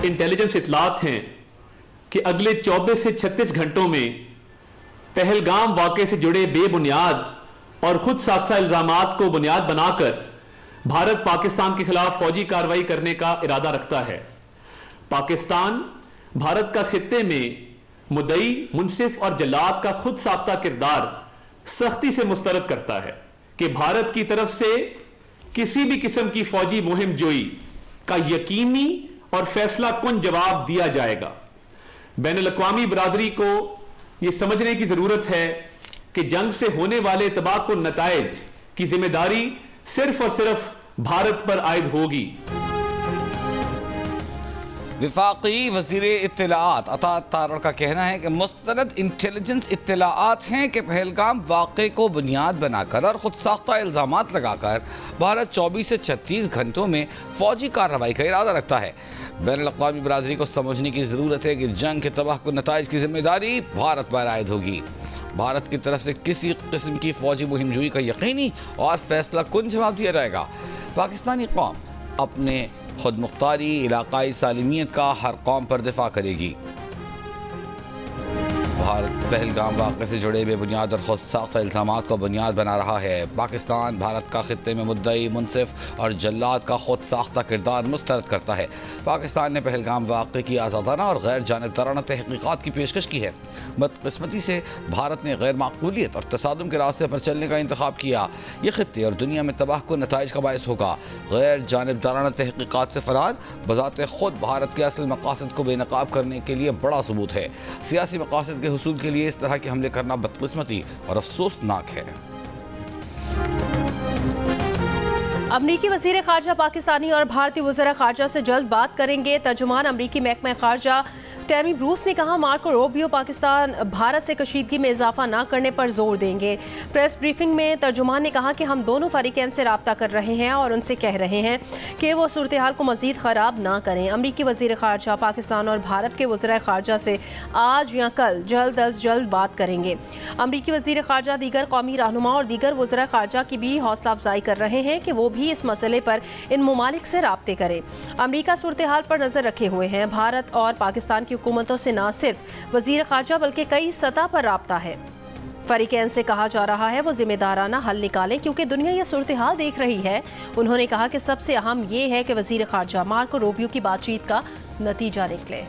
Intelligence इतलात हैं कि अगले 24 से 36 घंटों में पहलगाम वाक़े से जुड़े बेबुनियाद और खुद साख्ता इल्जामात को बुनियाद बनाकर भारत पाकिस्तान के खिलाफ फौजी कार्रवाई करने का इरादा रखता है। पाकिस्तान भारत का खित्ते में मुद्दई, मुंसिफ और जल्लाद का खुद साख्ता किरदार सख्ती से मुस्तरद करता है कि भारत की तरफ से किसी भी किस्म की फौजी मुहिम जोई का यकीनी और फैसला कुन जवाब दिया जाएगा। बैनुल अक़वामी बिरादरी को यह समझने की जरूरत है कि जंग से होने वाले तबाहकुन नताइज की जिम्मेदारी सिर्फ और सिर्फ भारत पर आयद होगी। वफाकी वज़ीर इत्तलाआत अता तारड़ का कहना है कि मुस्तनद इंटेलिजेंस इत्तलाआत हैं कि पहलगाम वाक़े को बुनियाद बनाकर और ख़ुद साख्ता इल्ज़ामात लगाकर भारत 24 से 36 घंटों में फ़ौजी कार्रवाई का इरादा रखता है। बैनुल अक़वामी बिरादरी को समझने की ज़रूरत है कि जंग के तबाहकुन नताइज की जिम्मेदारी भारत पर आयद होगी। भारत की तरफ से किसी किस्म की फ़ौजी मुहिमजोई का यकीनी और फैसला कुन जवाब दिया जाएगा। पाकिस्तानी कौम अपने खुद मुख्तारी, इलाकाई सालिमियत का हर कौम पर दिफा करेगी। भारत पहलगाम वाक़े से जुड़े बेबुनियाद और खुद साख्ता इल्ज़ामात को बुनियाद बना रहा है। पाकिस्तान भारत का खित्ते में मुद्दई, मुंसिफ और जल्लाद का खुद साख्ता किरदार मुस्तरद करता है। पाकिस्तान ने पहलगाम वाक़े की आज़ादाना और गैर जानिबदाराना तहक़ीक़ात की पेशकश की है। बदकिस्मती से भारत ने गैर माकूलियत और तसादुम के रास्ते पर चलने का इंतखाब किया। ये खित्ते और दुनिया में तबाहकुन नताइज का बायस होगा। गैर जानिबदाराना तहक़ीक़ात से फ़रार बज़ाते ख़ुद भारत के असल मक़ासद को बेनकाब करने के लिए बड़ा सबूत है। सियासी मक़ासद के हुसूल के लिए इस तरह के हमले करना बदकिस्मती और अफसोसनाक है। अमरीकी वज़ीर ख़ारजा पाकिस्तानी और भारतीय वज़ीर ख़ारजा से जल्द बात करेंगे। तर्जुमान अमरीकी महकमा ख़ारजा टैमी ब्रूस ने कहा, मार्को रूबियो पाकिस्तान भारत से कशीदगी में इजाफा न करने पर जोर देंगे। प्रेस ब्रीफिंग में तर्जुमान ने कहा कि हम दोनों फरीकैन से रब्ता कर रहे हैं और उनसे कह रहे हैं कि वो सूरत हाल को मज़ीद ख़राब ना करें। अमरीकी वज़ीर ख़ारजा पाकिस्तान और भारत के वज़ीर ख़ारजा से आज या कल जल्द अज जल्द बात करेंगे। अमरीकी वज़ीर ख़ारजा दीगर कौमी रहनुमा और दीगर वज़ीर ख़ारजा की भी हौसला अफजाई कर रहे हैं कि वो भी इस मसले पर इन ममालिक से रब्ते करें। अमरीका सूरत हाल पर नज़र रखे हुए हैं। भारत और पाकिस्तान की हुकूमतों से न सिर्फ वज़ीर ख़ारजा बल्कि कई सतह पर रब्ता है। फरीकैन से कहा जा रहा है वो जिम्मेदाराना हल निकालें क्योंकि दुनिया यह सूरत हाल देख रही है। उन्होंने कहा कि सबसे अहम ये है कि वज़ीर ख़ारजा मार्को रूबियो की बातचीत का नतीजा निकले।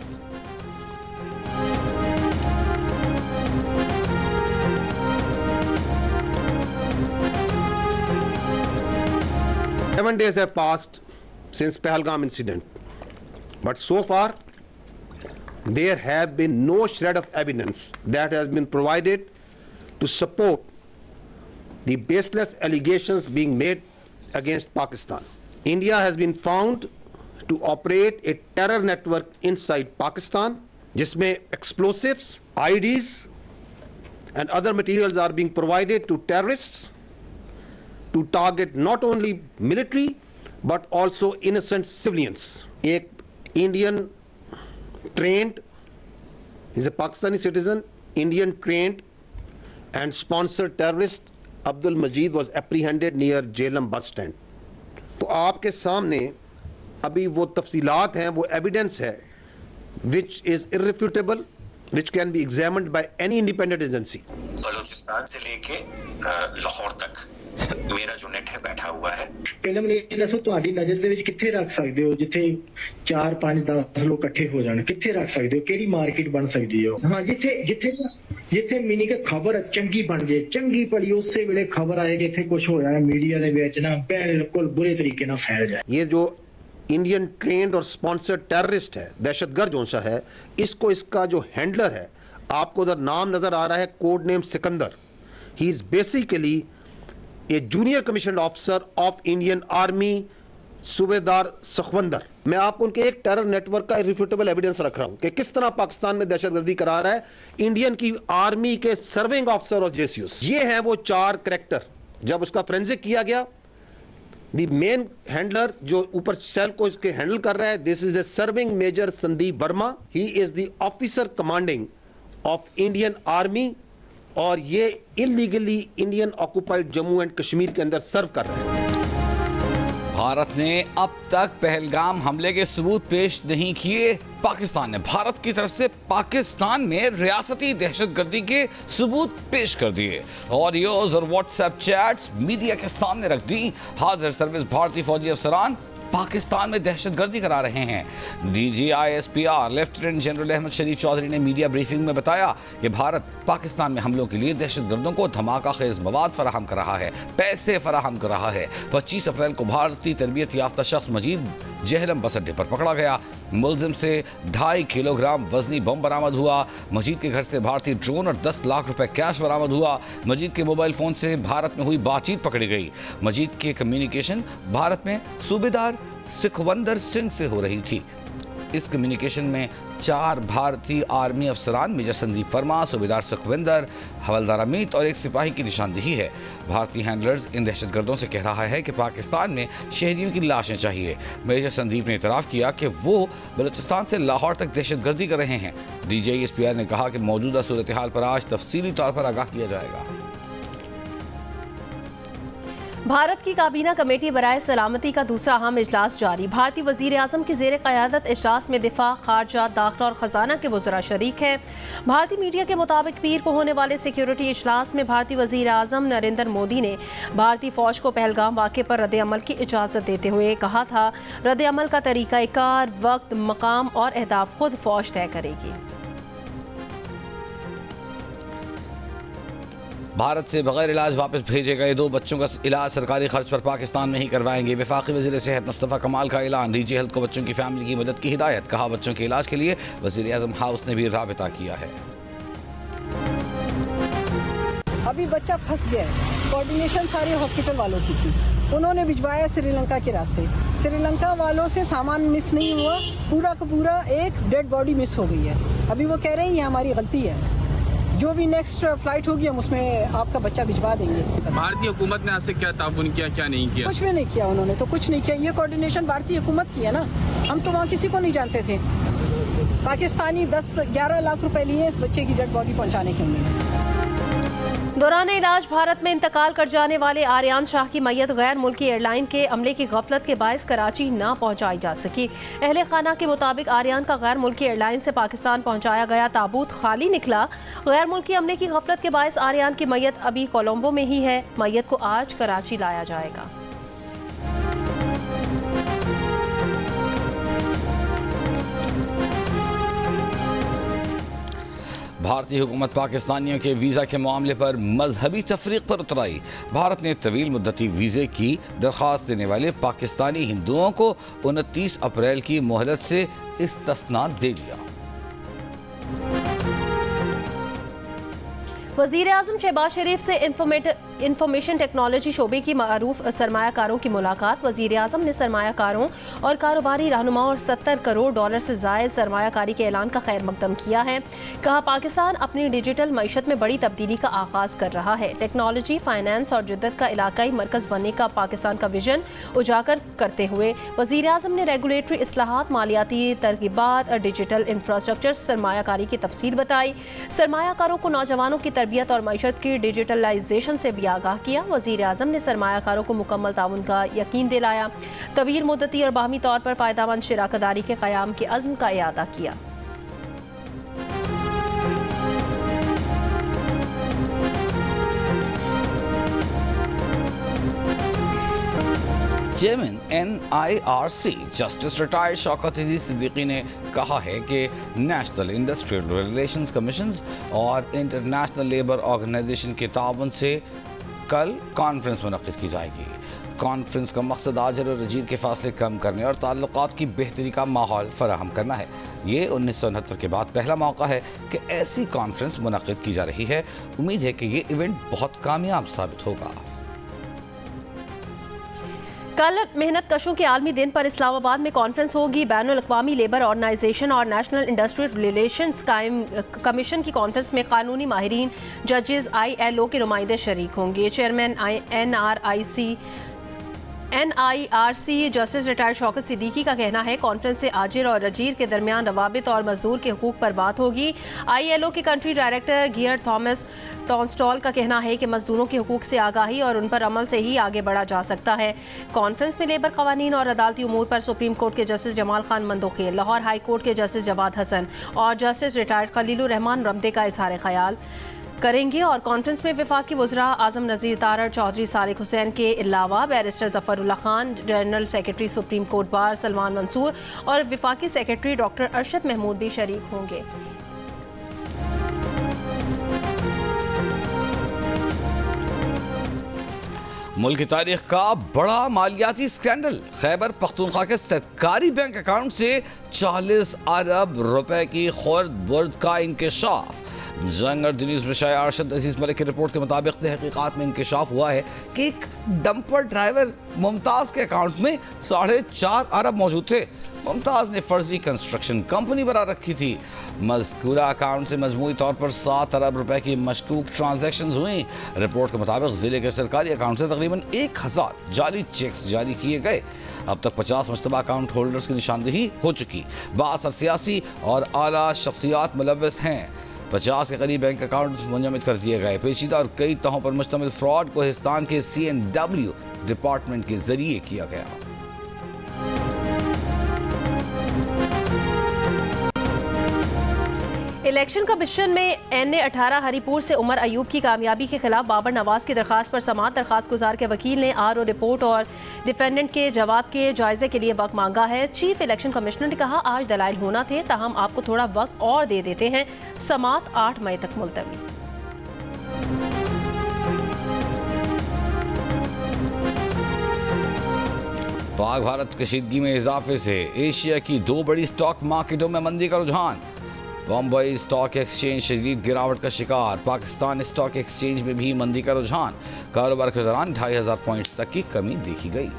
Seven days have passed since Pahalgam incident, but so far there have been no shred of evidence that has been provided to support the baseless allegations being made against Pakistan. India has been found to operate a terror network inside Pakistan, जिसमें explosives, IEDs and other materials are being provided to terrorists to target not only military but also innocent civilians. एक Indian trained, he's a Pakistani citizen, Indian trained and sponsored terrorist Abdul Majid was apprehended near Jhelum bus stand. तो आपके सामने अभी वो तफसीलात हैं, वो evidence है which is irrefutable, which can be examined by any independent agency. Balochistan से लेके लाहौर तक मेरा जो नेट है बैठा हुआ है। पहले मैंने ये दसो ਤੁਹਾਡੀ ਨਜ਼ਰ ਦੇ ਵਿੱਚ ਕਿੱਥੇ ਰੱਖ ਸਕਦੇ ਹੋ ਜਿੱਥੇ 4 5 10 ਲੋਕ ਇਕੱਠੇ ਹੋ ਜਾਣ, ਕਿੱਥੇ ਰੱਖ ਸਕਦੇ ਹੋ, ਕਿਹੜੀ ਮਾਰਕੀਟ ਬਣ ਸਕਦੀ ਹੈ? ਹਾਂ, ਜਿੱਥੇ ਮੀਨੀ ਕਿ ਖਬਰ ਚੰਗੀ ਬਣ ਜੇ, ਚੰਗੀ ਭਲੀ ਉਸੇ ਵੇਲੇ ਖਬਰ ਆਏ ਕਿ ਇੱਥੇ ਕੁਝ ਹੋਇਆ ਹੈ ਮੀਡੀਆ ਦੇ ਵਿੱਚ ਨਾ ਬਿਲकुल बुरे तरीके ਨਾਲ फैल जाए। ये जो इंडियन ट्रेंड और स्पॉन्सर्ड टेररिस्ट है, दहशतगर्द जो सा है, इसको इसका जो हैंडलर है, आपको उधर नाम नजर आ रहा है, code name Sikandar. He is basically A junior commission officer of Indian army, सूबेदार सखवंदर। मैं आपको उनके एक टेरर नेटवर्क का इररिफ्यूटेबल एविडेंस रख रहा हूं कि किस तरह पाकिस्तान में दहशतगर्दी करा रहा है इंडियन की आर्मी के सर्विंग ऑफिसर और जेसीयूस। ये है वो 4 कैरेक्टर। जब उसका फोरेंसिक किया गया, द मेन हैंडलर जो ऊपर सेल को इसके हैंडल कर रहा है, this is a serving major Sandeep Verma. He is the officer commanding of Indian army और ये illegally Indian occupied Jammu and Kashmir के अंदर सर्व कर रहा है। भारत ने अब तक पहलगाम हमले के सबूत पेश नहीं किए। पाकिस्तान ने भारत की तरफ से पाकिस्तान में रियासती दहशतगर्दी के सबूत पेश कर दिए। ऑडियोज और व्हाट्सएप चैट्स मीडिया के सामने रख दी। हाजिर सर्विस भारतीय फौजी अफसरान पाकिस्तान में दहशतगर्दी करा रहे हैं। DGISPR लेफ्टिनेंट जनरल अहमद शरीफ चौधरी ने मीडिया ब्रीफिंग में बताया कि भारत पाकिस्तान में हमलों के लिए दहशतगर्दों को धमाका खेज मवाद फराहम कर रहा है, पैसे फराहम कर रहा है। 25 अप्रैल को भारतीय तरबियत याफ्ता शख्स मजीद जहलम बस अड्डे पर पकड़ा गया। मुलजिम से 2.5 किलोग्राम वजनी बम बरामद हुआ। मजीद के घर से भारतीय ड्रोन और 10 लाख रुपए कैश बरामद हुआ। मजीद के मोबाइल फोन से भारत में हुई बातचीत पकड़ी गई। मजीद के कम्युनिकेशन भारत में सूबेदार सुखविंदर सिंह से हो रही थी। इस कम्युनिकेशन में 4 भारतीय आर्मी अफसरान मेजर संदीप वर्मा, सूबेदार सुखविंदर, हवलदार अमित और एक सिपाही की निशानदेही है। भारतीय हैंडलर्स इन दहशतगर्दों से कह रहा है कि पाकिस्तान में शहरियों की लाशें चाहिए। मेजर संदीप ने इतराफ़ किया कि वो बलूचिस्तान से लाहौर तक दहशतगर्दी कर रहे हैं। DGISPR ने कहा कि मौजूदा सूरत हाल पर आज तफसीली तौर पर आगाह किया जाएगा। भारत की काबीना कमेटी बराए सलामती का दूसरा अहम इजलास जारी। भारतीय वजीर आजम की ज़ेर क़यादत इजलास में दिफा, खारजा, दाखिला और ख़जाना के वज़रा शरीक हैं। भारतीय मीडिया के मुताबिक पीर को होने वाले सिक्योरिटी इजलास में भारतीय वजीर आजम नरेंद्र मोदी ने भारतीय फ़ौज को पहलगाम वाक़े पर रद्द अमल की इजाज़त देते हुए कहा था, रद्द अमल का तरीक़ाकार, वक्त, मकाम और अहदाफ खुद फ़ौज तय करेगी। भारत से बगैर इलाज वापस भेजे गए 2 बच्चों का इलाज सरकारी खर्च पर पाकिस्तान में ही करवाएंगे। वफाकी वज़ीर सेहत मुस्तफ़ा कमाल का ऐलान। DG हेल्थ को बच्चों की फैमिली की मदद की हिदायत। कहा, बच्चों के इलाज के लिए वज़ीर आज़म हाउस ने भी राबिता किया है। अभी बच्चा फंस गया है। कोऑर्डिनेशन सारे हॉस्पिटल वालों की थी, उन्होंने भिजवाया श्रीलंका के रास्ते। श्रीलंका वालों से सामान मिस नहीं हुआ, पूरा का पूरा एक डेड बॉडी मिस हो गई है। अभी वो कह रहे हैं ये हमारी गलती है, जो भी नेक्स्ट फ्लाइट होगी हम उसमें आपका बच्चा भिजवा देंगे। भारतीय हुकूमत ने आपसे क्या ताउन किया, क्या नहीं किया? कुछ भी नहीं किया, उन्होंने तो कुछ नहीं किया। ये कोऑर्डिनेशन भारतीय हुकूमत की है ना, हम तो वहाँ किसी को नहीं जानते थे। पाकिस्तानी 10-11 लाख रुपए लिए इस बच्चे की डेड बॉडी पहुँचाने के लिए। दौरान इलाज भारत में इंतकाल कर जाने वाले आर्यान शाह की मैयत गैर मुल्की एयरलाइन के अमले की गफलत के बायस कराची ना पहुंचाई जा सकी। अहले खाना के मुताबिक आर्यान का गैर मुल्की एयरलाइन से पाकिस्तान पहुंचाया गया ताबूत खाली निकला। गैर मुल्की अमले की गफलत के बायस आर्यान की मैयत अभी कोलंबो में ही है। मैयत को आज कराची लाया जाएगा। भारतीय हुकूमत पाकिस्तानियों के वीज़ा के मामले पर मजहबी तफरीक पर उतर आई। भारत ने तवील मुद्दती वीज़े की दरख्वास्त देने वाले पाकिस्तानी हिंदुओं को 29 अप्रैल की मोहलत से इस्तिस्ना दे दिया। वज़ीर आज़म शहबाज शरीफ से इंफॉर्मेशन टेक्नोलॉजी शोबे की मारूफ सरमायाकारों की मुलाकात। वज़ीर आज़म ने सरमायाकारों और कारोबारी रहनुमाओं और 70 करोड़ डॉलर से ज़ायद सरमायाकारी के ऐलान का खैर मकदम किया है। कहा, पाकिस्तान अपनी डिजिटल मईशत में बड़ी तब्दीली का आगाज़ कर रहा है। टेक्नोलॉजी, फाइनेंस और जिद्दत का इलाकाई मरकज़ बनने का पाकिस्तान का विजन उजागर करते हुए वज़ीर आज़म ने रेगुलेटरी इस्लाहात, मालियाती तरगीबात, डिजिटल इंफ्रास्ट्रक्चर, सरमायाकारी की तफसील बताई। सरमायाकारों को नौजवानों की तरबियत और मईशत की डिजिटलाइजेशन से भी आगाह किया। वज़ीर आज़म ने सरमायाकारों को मुकम्मल ताउन का यकीन दिलाया। तवील मुद्दती और बाहमी तौर पर फ़ायदामंद शराकतदारी के क़याम के अज़्म का इयादा किया। Chairman NIRC justice retired Shaukat Aziz Siddiqui ने कहा है कि नेशनल इंडस्ट्रियल रिलेशंस कमीशन और इंटरनेशनल लेबर ऑर्गेनाइजेशन के ताउन से कल कॉन्फ्रेंस मुनक़्क़िद की जाएगी। कॉन्फ्रेंस का मकसद आजर और अजीर के फासले कम करने और ताल्लुकात की बेहतरी का माहौल फराहम करना है। ये 1969 के बाद पहला मौका है कि ऐसी कॉन्फ्रेंस मुनक़्क़िद की जा रही है। उम्मीद है कि ये इवेंट बहुत कामयाब साबित होगा। कल मेहनत कशों के आलमी दिन पर इस्लामाबाद में कॉन्फ्रेंस होगी। बैनुल अक़वामी लेबर ऑर्गेनाइजेशन और नेशनल इंडस्ट्रियल रिलेशंस कमीशन की कॉन्फ्रेंस में कानूनी माहिरीन, जजेस, ILO के नुमाइंदे शरीक होंगे। Chairman NRIC NIRC justice retired Shaukat Siddiqui का कहना है कॉन्फ्रेंस से आजिर और रजीर के दरमियान रवाबित और मजदूर के हुकूक पर बात होगी। ILO के कंट्री डायरेक्टर गियर थॉमस टॉन्स्टॉल का कहना है कि मजदूरों के हुकूक से आगाही और उन पर अमल से ही आगे बढ़ा जा सकता है। कॉन्फ्रेंस में लेबर कवानीन और अदालती उमूर पर सुप्रीम कोर्ट के justice Jamal Khan Mandokhail, Lahore high court के जस्टिस जवाद हसन और जस्टिस रिटायर्ड खलीलुर रहमान रमदे का इजहार ख्याल करेंगे। और कॉन्फ्रेंस में वफाकी वज़रा आज़म नज़ीर तारड़, चौधरी सालिक हुसैन के अलावा barrister Zafarullah Khan, general secretary supreme court bar Salman Mansoor और वफाकी सेक्रेटरी डॉक्टर अरशद महमूद भी शरीक होंगे। मुल्क की तारीख का बड़ा मालियाती स्कैंडल, खैबर पख्तूनख्वा के सरकारी बैंक अकाउंट से 40 अरब रुपए की खुर्द बुर्द का इंकशाफ। जंग और न्यूज़ में शाया अरशद अजीज मलिक की रिपोर्ट के मुताबिक तहकीकात में इंकशाफ हुआ है कि एक डंपर ड्राइवर मुमताज़ के अकाउंट में 4.5 अरब मौजूद थे। मुमताज़ ने फर्जी कंस्ट्रक्शन कंपनी बना रखी थी। मज़कूरा अकाउंट से मजमूई तौर पर 7 अरब रुपए की मशकूक ट्रांजैक्शन हुई। रिपोर्ट के मुताबिक जिले के सरकारी अकाउंट से तकरीबन 1000 जाली चेक्स जारी किए गए। अब तक 50 मुश्तबा अकाउंट होल्डर्स की निशानदेही हो चुकी। बासर सियासी और आला शख्सियात मुलव्वस हैं। 50 के करीब बैंक अकाउंट्स मुंजमद कर दिए गए। पेचीदा और कई तहों पर मुश्तमिल फ्रॉड को हिंदुस्तान के CNW डिपार्टमेंट के जरिए किया गया। इलेक्शन कमीशन में NA-18 हरीपुर से उमर अयूब की कामयाबी के खिलाफ बाबर नवाज की दरखास्त पर समाअत दरखास्त गुजार के वकील ने RO रिपोर्ट और डिफेंडेंट के जवाब के जायजे के लिए वक्त मांगा है। चीफ इलेक्शन कमिश्नर ने कहा आज दलाइल होना थे, ताहम आपको थोड़ा वक्त और दे देते हैं। समाअत 8 मई तक मुलतवी। पाक भारत कशीदगी में इजाफे से एशिया की 2 बड़ी स्टॉक मार्केटों में मंदी का रुझान। बम्बई स्टॉक एक्सचेंज शदीद गिरावट का शिकार। पाकिस्तान स्टॉक एक्सचेंज में भी मंदी का रुझान। कारोबार के दौरान 2500 पॉइंट्स तक की कमी देखी गई।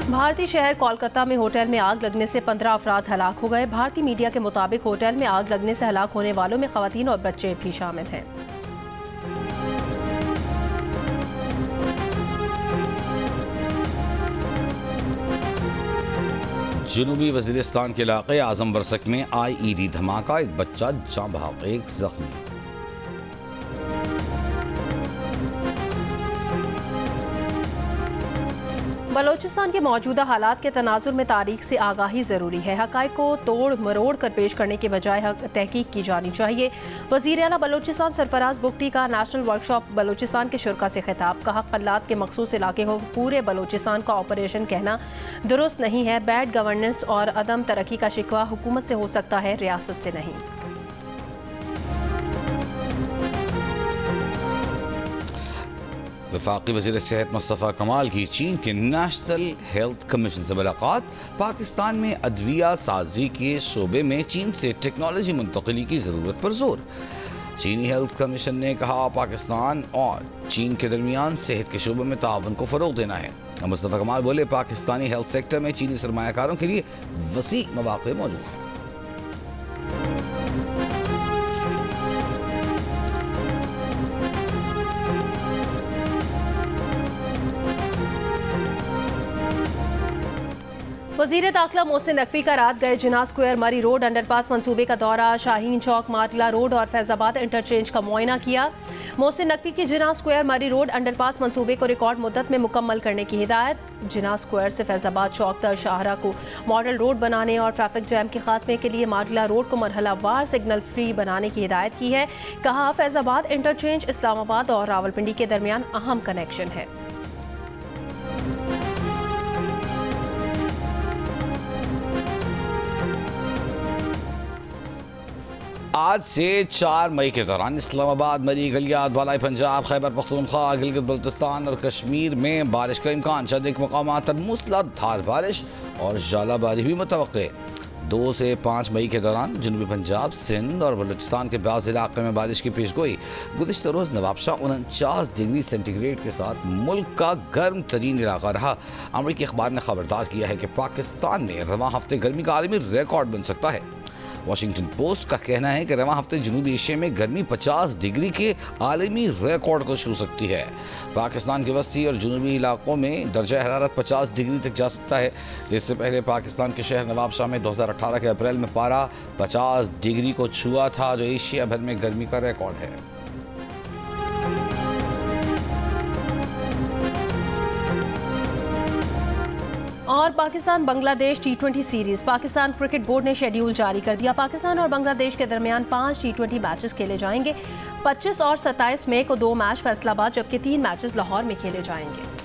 भारतीय शहर कोलकाता में होटल में आग लगने से 15 अफराद हलाक हो गए। भारतीय मीडिया के मुताबिक होटल में आग लगने से हलाक होने वालों में खवातीन और बच्चे भी शामिल हैं। जनूबी वजीरिस्तान के इलाके आजम बरसक में IED धमाका, एक बच्चा जाँ बहक, एक जख्मी। बलोचिस्तान के मौजूदा हालात के तनाजुर में तारीख से आगाही ज़रूरी है। हक़ाइक़ को तोड़ मरोड़ कर पेश करने के बजाय तहकीक की जानी चाहिए। वज़ीर आला बलोचिस्तान सरफराज बुगटी का नेशनल वर्कशॉप बलोचिस्तान के शुरा से खिताब। कहा कल्लात के मखसूस इलाके को पूरे बलोचिस्तान का ऑपरेशन कहना दुरुस्त नहीं है। बैड गवर्नेंस और अदम तरक्की का शिकवा हुकूमत से हो सकता है, रियासत से नहीं। वफाकी वज़ीर सेहत मुस्तफ़ा कमाल की चीन के नेशनल हेल्थ कमीशन से मुलाकात। पाकिस्तान में अदविया साजी के शोबे में चीन से टेक्नोलॉजी मुंतकिली की ज़रूरत पर जोर। चीनी हेल्थ कमीशन ने कहा पाकिस्तान और चीन के दरमियान सेहत के शोबे में ताउन को फ़रोग़ देना है। मुस्तफ़ा कमाल बोले पाकिस्तानी हेल्थ सेक्टर में चीनी सरमायाकारों के लिए वसी मौक़े मौजूद हैं। वज़ीर दाखिला मोहसिन नकवी का रात गए जिना स्क्वायर मरी रोड अंडरपास मंसूबे का दौरा। शाहीन चौक, माटला रोड और फैजाबाद इंटरचेंज का मुआयना किया। मोहसिन नकवी की जिना स्क्वायर मरी रोड अंडरपास मंसूबे को रिकॉर्ड मुद्दत में मुकम्मल करने की हिदायत। जिना स्क्वायर से फैजाबाद चौक तक शाहरा को मॉडल रोड बनाने और ट्रैफिक जैम के खात्मे के लिए माटला रोड को मरहलावार सिग्नल फ्री बनाने की हिदायत की है। कहा फैजाबाद इंटरचेंज इस्लामाबाद और रावलपिंडी के दरमियान अहम कनेक्शन है। आज से 4 मई के दौरान इस्लामाबाद, मरी, गलियात, बालाई पंजाब, खैबर पख्तूनख्वा, गिलगित बल्तिस्तान और कश्मीर में बारिश का इम्कान। चंद एक मकामात पर मूसलाधार बारिश और ज़ालाबारी भी मुतवक्के। 2 से 5 मई के दौरान जनूबी पंजाब, सिंध और बलूचिस्तान के बाज़ इलाक़े में बारिश की पेशगोई। गुज़िश्ता रोज़ नवाबशाह 49 डिग्री सेंटीग्रेड के साथ मुल्क का गर्म तरीन इलाका रहा। अमरीकी अखबार ने खबरदार किया है कि पाकिस्तान में रवां हफ्ते गर्मी का आलमी रिकॉर्ड बन सकता है। वाशिंगटन पोस्ट का कहना है कि रवां हफ्ते जनूबी एशिया में गर्मी 50 डिग्री के आलमी रिकॉर्ड को छू सकती है। पाकिस्तान के वस्ती और जनूबी इलाकों में दर्जा हरारत 50 डिग्री तक जा सकता है। इससे पहले पाकिस्तान के शहर नवाबशाह में 2018 के अप्रैल में पारा 50 डिग्री को छुआ था, जो एशिया भर में गर्मी का रिकॉर्ड है। और Pakistan Bangladesh T20 series, Pakistan cricket board ने शेड्यूल जारी कर दिया। पाकिस्तान और बांग्लादेश के दरमियान 5 T20 मैचेस खेले जाएंगे। 25 और 27 मई को 2 मैच फैसलाबाद, जबकि 3 मैचेस लाहौर में खेले जाएंगे।